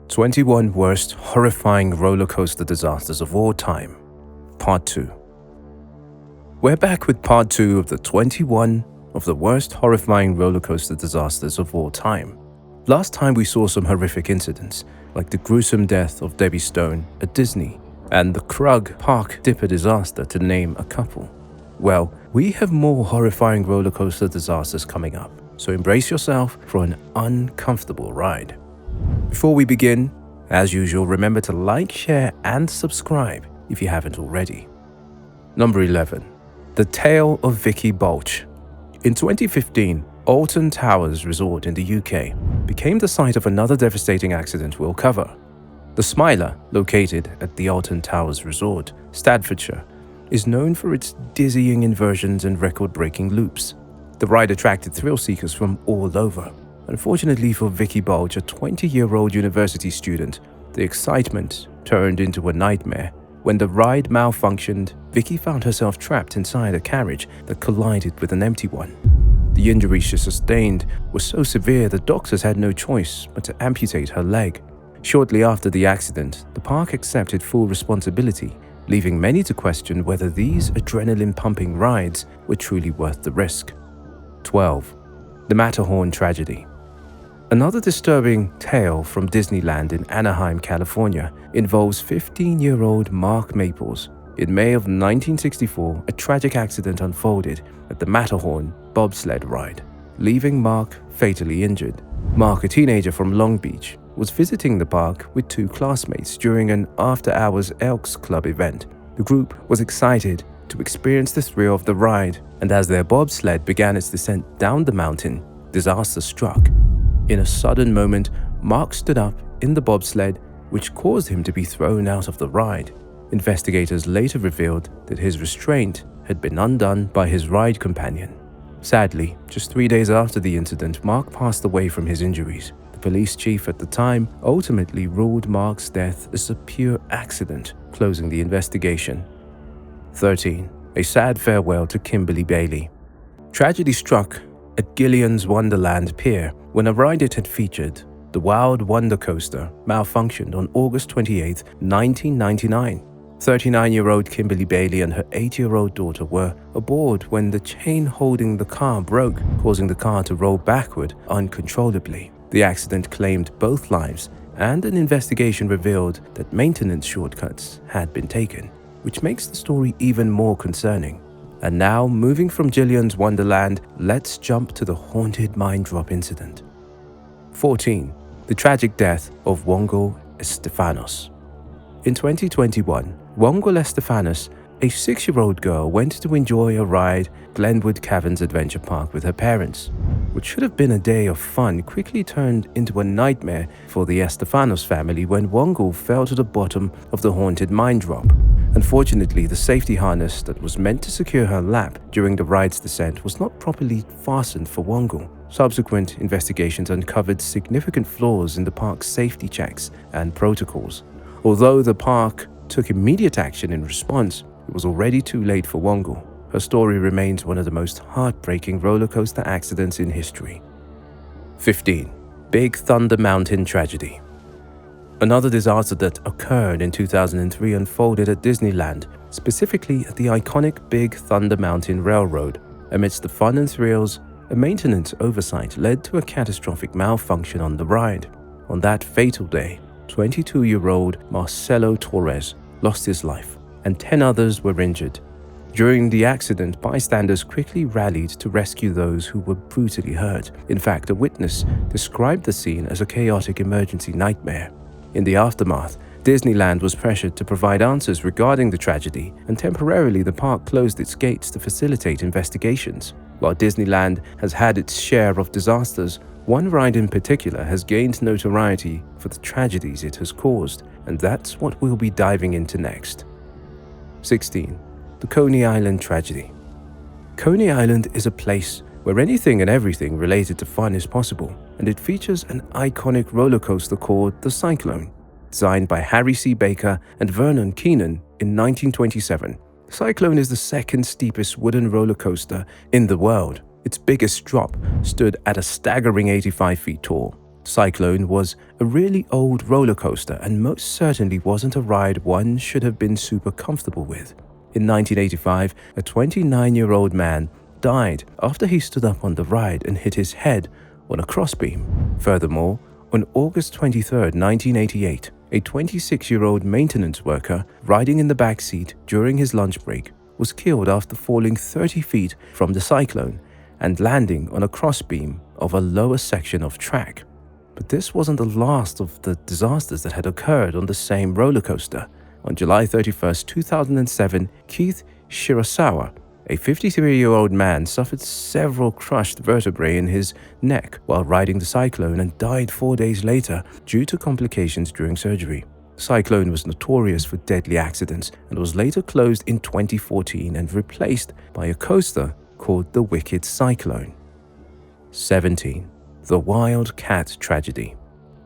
21 Worst Horrifying Roller Coaster Disasters of All Time, Part 2. We're back with Part 2 of the 21 of the worst horrifying roller coaster disasters of all time. Last time we saw some horrific incidents, like the gruesome death of Debbie Stone at Disney and the Krug Park Dipper disaster, to name a couple. Well, we have more horrifying roller coaster disasters coming up, so embrace yourself for an uncomfortable ride. Before we begin, as usual, remember to like, share, and subscribe if you haven't already. Number 11. The Tale of Vicky Balch. In 2015, Alton Towers Resort in the UK became the site of another devastating accident we'll cover. The Smiler, located at the Alton Towers Resort, Staffordshire, is known for its dizzying inversions and record-breaking loops. The ride attracted thrill-seekers from all over. Unfortunately for Vicky Balch, a 20-year-old university student, the excitement turned into a nightmare. When the ride malfunctioned, Vicky found herself trapped inside a carriage that collided with an empty one. The injuries she sustained were so severe that doctors had no choice but to amputate her leg. Shortly after the accident, the park accepted full responsibility, leaving many to question whether these adrenaline-pumping rides were truly worth the risk. 12. The Matterhorn Tragedy. Another disturbing tale from Disneyland in Anaheim, California, involves 15-year-old Mark Maples. In May of 1964, a tragic accident unfolded at the Matterhorn bobsled ride, leaving Mark fatally injured. Mark, a teenager from Long Beach, was visiting the park with two classmates during an after-hours Elks Club event. The group was excited to experience the thrill of the ride, and as their bobsled began its descent down the mountain, disaster struck. In a sudden moment, Mark stood up in the bobsled, which caused him to be thrown out of the ride. Investigators later revealed that his restraint had been undone by his ride companion. Sadly, just 3 days after the incident, Mark passed away from his injuries. The police chief at the time ultimately ruled Mark's death as a pure accident, closing the investigation. 13. A sad farewell to Kimberly Bailey. Tragedy struck at Gillian's Wonderland Pier when a ride it had featured, the Wild Wonder Coaster, malfunctioned on August 28, 1999. 39-year-old Kimberly Bailey and her 8-year-old daughter were aboard when the chain holding the car broke, causing the car to roll backward uncontrollably. The accident claimed both lives, and an investigation revealed that maintenance shortcuts had been taken, which makes the story even more concerning. And now, moving from Gillian's Wonderland, let's jump to the haunted mine drop incident. 14. The tragic death of Wongel Estifanos. In 2021, Wongel Estifanos, a 6-year-old girl, went to enjoy a ride at Glenwood Caverns Adventure Park with her parents. What should have been a day of fun quickly turned into a nightmare for the Estifanos family when Wongel fell to the bottom of the haunted mine drop. Unfortunately, the safety harness that was meant to secure her lap during the ride's descent was not properly fastened for Wongel. Subsequent investigations uncovered significant flaws in the park's safety checks and protocols. Although the park took immediate action in response, it was already too late for Wongel. Her story remains one of the most heartbreaking roller coaster accidents in history. 15. Big Thunder Mountain Tragedy. Another disaster that occurred in 2003 unfolded at Disneyland, specifically at the iconic Big Thunder Mountain Railroad. Amidst the fun and thrills, a maintenance oversight led to a catastrophic malfunction on the ride. On that fatal day, 22-year-old Marcelo Torres lost his life, and 10 others were injured. During the accident, bystanders quickly rallied to rescue those who were brutally hurt. In fact, a witness described the scene as a chaotic emergency nightmare. In the aftermath, Disneyland was pressured to provide answers regarding the tragedy, and temporarily the park closed its gates to facilitate investigations. While Disneyland has had its share of disasters, one ride in particular has gained notoriety for the tragedies it has caused, and that's what we'll be diving into next. 16. The Coney Island Tragedy. Coney Island is a place where anything and everything related to fun is possible, and it features an iconic roller coaster called the Cyclone. Designed by Harry C. Baker and Vernon Keenan in 1927, the Cyclone is the second steepest wooden roller coaster in the world. Its biggest drop stood at a staggering 85 feet tall. Cyclone was a really old roller coaster and most certainly wasn't a ride one should have been super comfortable with. In 1985, a 29-year-old man died after he stood up on the ride and hit his head on a crossbeam. Furthermore, on August 23, 1988, a 26-year-old maintenance worker riding in the back seat during his lunch break was killed after falling 30 feet from the Cyclone and landing on a crossbeam of a lower section of track. But this wasn't the last of the disasters that had occurred on the same roller coaster. On July 31, 2007, Keith Shirasawa, a 53-year-old man, suffered several crushed vertebrae in his neck while riding the Cyclone and died 4 days later due to complications during surgery. The Cyclone was notorious for deadly accidents and was later closed in 2014 and replaced by a coaster called the Wicked Cyclone. 17. The Wild Cat Tragedy.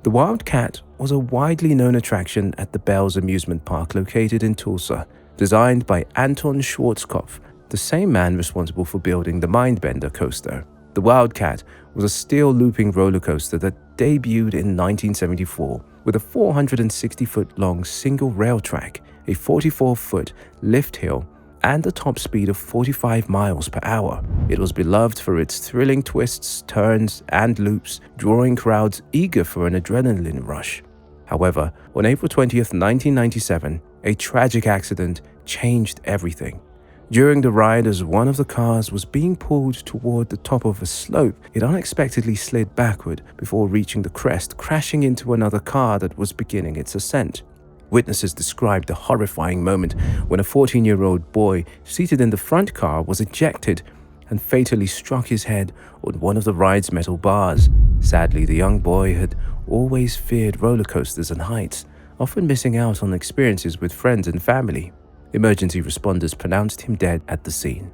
The Wild Cat was a widely known attraction at the Bells amusement park located in Tulsa, designed by Anton Schwarzkopf, the same man responsible for building the Mindbender coaster. The Wild Cat was a steel looping roller coaster that debuted in 1974 with a 460-foot-long single rail track, a 44-foot lift hill, and a top speed of 45 miles per hour. It was beloved for its thrilling twists, turns, and loops, drawing crowds eager for an adrenaline rush. However, on April 20th, 1997, a tragic accident changed everything. During the ride, as one of the cars was being pulled toward the top of a slope, it unexpectedly slid backward before reaching the crest, crashing into another car that was beginning its ascent. Witnesses described the horrifying moment when a 14-year-old boy seated in the front car was ejected and fatally struck his head on one of the ride's metal bars. Sadly, the young boy had always feared roller coasters and heights, often missing out on experiences with friends and family. Emergency responders pronounced him dead at the scene.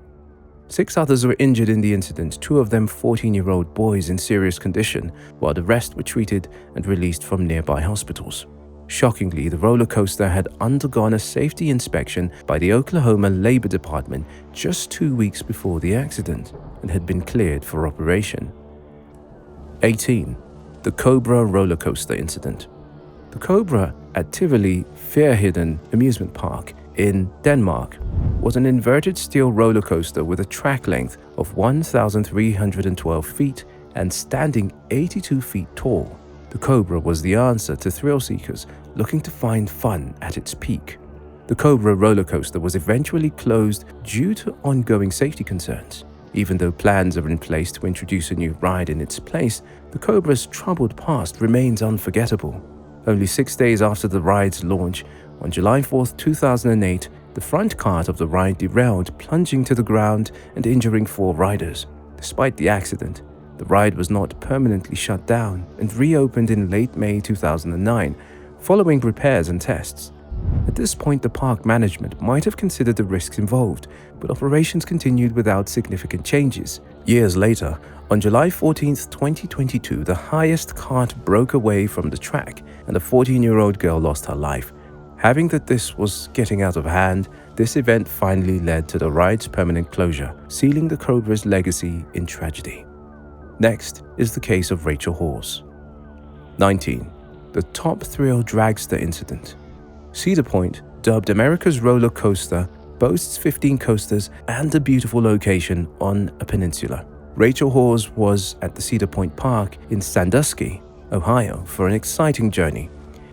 6 others were injured in the incident, 2 of them 14-year-old boys in serious condition, while the rest were treated and released from nearby hospitals. Shockingly, the roller coaster had undergone a safety inspection by the Oklahoma Labor Department just 2 weeks before the accident and had been cleared for operation. 18. The Cobra roller coaster incident. The Cobra at Tivoli Fjärheden amusement park in Denmark was an inverted steel roller coaster with a track length of 1,312 feet and standing 82 feet tall. The Cobra was the answer to thrill seekers looking to find fun at its peak. The Cobra roller coaster was eventually closed due to ongoing safety concerns. Even though plans are in place to introduce a new ride in its place, the Cobra's troubled past remains unforgettable. Only 6 days after the ride's launch, on July 4, 2008, the front cart of the ride derailed, plunging to the ground and injuring 4 riders. Despite the accident, the ride was not permanently shut down and reopened in late May 2009, following repairs and tests. At this point, the park management might have considered the risks involved, but operations continued without significant changes. Years later, on July 14, 2022, the highest cart broke away from the track and a 14-year-old girl lost her life. Having that this was getting out of hand, this event finally led to the ride's permanent closure, sealing the Cobra's legacy in tragedy. Next is the case of Rachel Hawes. 19. The Top Thrill Dragster Incident. Cedar Point, dubbed America's roller coaster, boasts 15 coasters and a beautiful location on a peninsula. Rachel Hawes was at the Cedar Point Park in Sandusky, Ohio, for an exciting journey.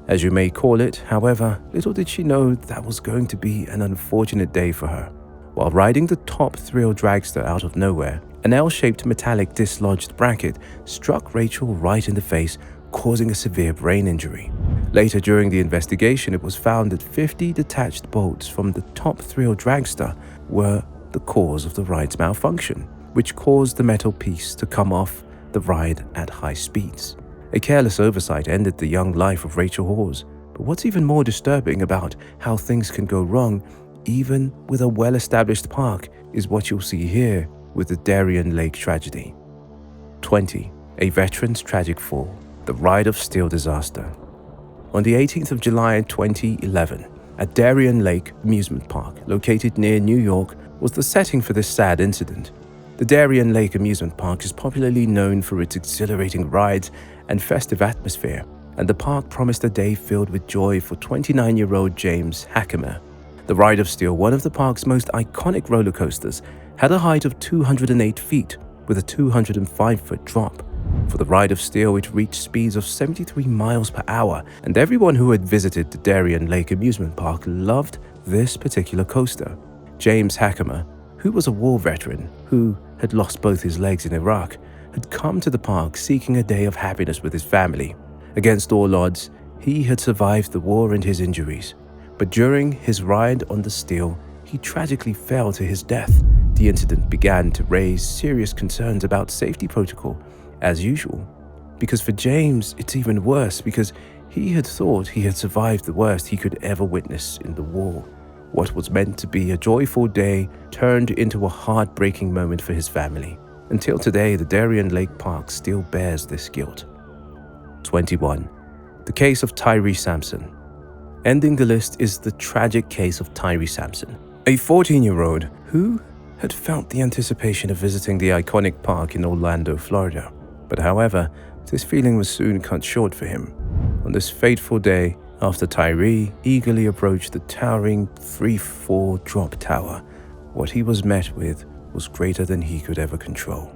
As you may call it, however, little did she know that was going to be an unfortunate day for her. While riding the Top Thrill Dragster out of nowhere, an L-shaped metallic dislodged bracket struck Rachel right in the face, causing a severe brain injury. Later during the investigation, it was found that 50 detached bolts from the Top Thrill Dragster were the cause of the ride's malfunction, which caused the metal piece to come off the ride at high speeds. A careless oversight ended the young life of Rachel Hawes. But what's even more disturbing about how things can go wrong, even with a well-established park, is what you'll see here with the Darien Lake tragedy. 20. A veteran's tragic fall. The Ride of Steel disaster. On the 18th of July 2011, at Darien Lake Amusement Park, located near New York, was the setting for this sad incident. The Darien Lake Amusement Park is popularly known for its exhilarating rides and festive atmosphere, and the park promised a day filled with joy for 29-year-old James Hackemer. The Ride of Steel, one of the park's most iconic roller coasters, had a height of 208 feet with a 205-foot drop. For the Ride of Steel, it reached speeds of 73 miles per hour, and everyone who had visited the Darien Lake amusement park loved this particular coaster. James Hackemer, who was a war veteran who had lost both his legs in Iraq, had come to the park seeking a day of happiness with his family. Against all odds, he had survived the war and his injuries, but during his ride on the Steel, he tragically fell to his death. The incident began to raise serious concerns about safety protocol, as usual. Because for James, it's even worse because he had thought he had survived the worst he could ever witness in the war. What was meant to be a joyful day turned into a heartbreaking moment for his family. Until today, the Darien Lake Park still bears this guilt. 21. The case of Tyree Samson. Ending the list is the tragic case of Tyree Samson, a 14-year-old who had felt the anticipation of visiting the iconic park in Orlando, Florida. But however, this feeling was soon cut short for him. On this fateful day, after Tyree eagerly approached the towering 3-4 drop tower, what he was met with was greater than he could ever control.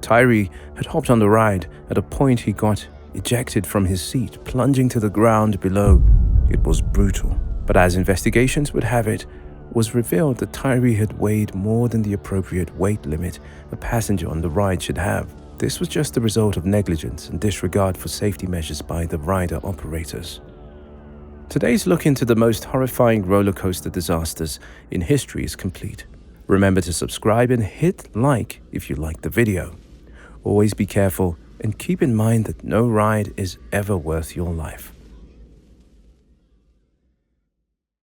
Tyree had hopped on the ride. At a point, he got ejected from his seat, plunging to the ground below. It was brutal, but as investigations would have it, was revealed that Tyree had weighed more than the appropriate weight limit a passenger on the ride should have. This was just the result of negligence and disregard for safety measures by the rider operators. Today's look into the most horrifying roller coaster disasters in history is complete. Remember to subscribe and hit like if you liked the video. Always be careful and keep in mind that no ride is ever worth your life.